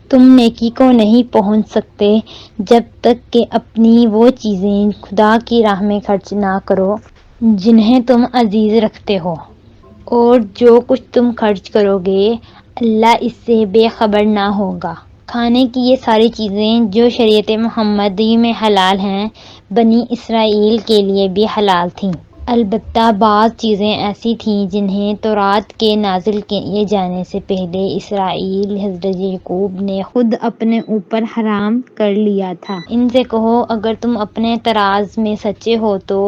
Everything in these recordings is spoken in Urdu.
تم نیکی کو نہیں پہنچ سکتے جب تک کہ اپنی وہ چیزیں خدا کی راہ میں خرچ نہ کرو جنہیں تم عزیز رکھتے ہو، اور جو کچھ تم خرچ کرو گے اللہ اس سے بے خبر نہ ہوگا۔ کھانے کی یہ ساری چیزیں جو شریعت محمدی میں حلال ہیں، بنی اسرائیل کے لیے بھی حلال تھیں، البتہ بعض چیزیں ایسی تھیں جنہیں تورات کے نازل کیے جانے سے پہلے اسرائیل حضرت یعقوب نے خود اپنے اوپر حرام کر لیا تھا۔ ان سے کہو اگر تم اپنے تراز میں سچے ہو تو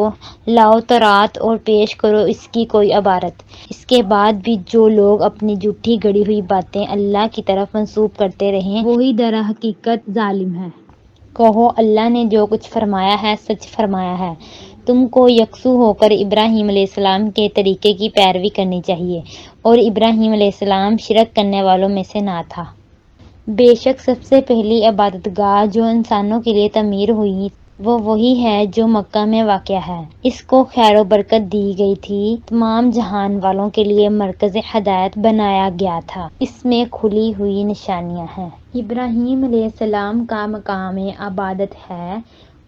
لاؤ تورات اور پیش کرو اس کی کوئی عبارت۔ اس کے بعد بھی جو لوگ اپنی جھوٹی گڑھی ہوئی باتیں اللہ کی طرف منسوب کرتے رہیں وہی درحقیقت ظالم ہیں۔ کہو اللہ نے جو کچھ فرمایا ہے سچ فرمایا ہے، تم کو یکسو ہو کر ابراہیم علیہ السلام کے طریقے کی پیروی کرنی چاہیے، اور ابراہیم علیہ السلام شرک کرنے والوں میں سے نہ تھا۔ بے شک سب سے پہلی عبادت گاہ جو انسانوں کے لیے تعمیر ہوئی وہ وہی ہے جو مکہ میں واقع ہے۔ اس کو خیر و برکت دی گئی تھی، تمام جہان والوں کے لیے مرکز ہدایت بنایا گیا تھا، اس میں کھلی ہوئی نشانیاں ہیں۔ ابراہیم علیہ السلام کا مقام عبادت ہے،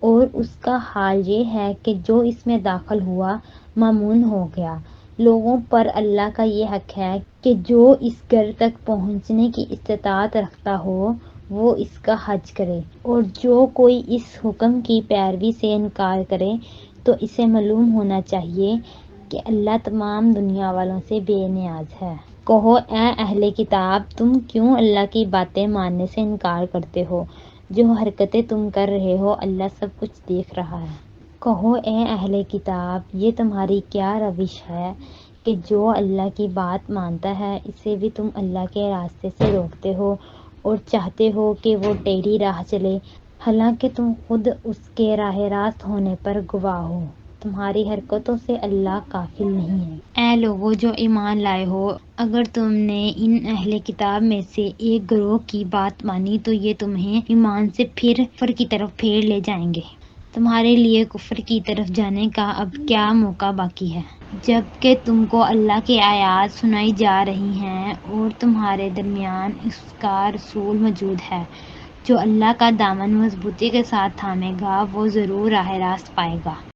اور اس کا حال یہ ہے کہ جو اس میں داخل ہوا مامون ہو گیا۔ لوگوں پر اللہ کا یہ حق ہے کہ جو اس گھر تک پہنچنے کی استطاعت رکھتا ہو وہ اس کا حج کرے، اور جو کوئی اس حکم کی پیروی سے انکار کرے تو اسے معلوم ہونا چاہیے کہ اللہ تمام دنیا والوں سے بے نیاز ہے۔ کہو اے اہل کتاب تم کیوں اللہ کی باتیں ماننے سے انکار کرتے ہو؟ جو حرکتیں تم کر رہے ہو اللہ سب کچھ دیکھ رہا ہے۔ کہو اے اہل کتاب یہ تمہاری کیا روش ہے کہ جو اللہ کی بات مانتا ہے اسے بھی تم اللہ کے راستے سے روکتے ہو اور چاہتے ہو کہ وہ ٹیڑھی راہ چلے، حالانکہ تم خود اس کے راہ راست ہونے پر گواہ ہو۔ تمہاری حرکتوں سے اللہ غافل نہیں ہے۔ اے لوگو جو ایمان لائے ہو، اگر تم نے ان اہل کتاب میں سے ایک گروہ کی بات مانی تو یہ تمہیں ایمان سے پھر کفر کی طرف پھیر لے جائیں گے۔ تمہارے لیے کفر کی طرف جانے کا اب کیا موقع باقی ہے، جب کہ تم کو اللہ کی آیات سنائی جا رہی ہیں اور تمہارے درمیان اس کا رسول موجود ہے۔ جو اللہ کا دامن مضبوطی کے ساتھ تھامے گا وہ ضرور راہ راست پائے گا۔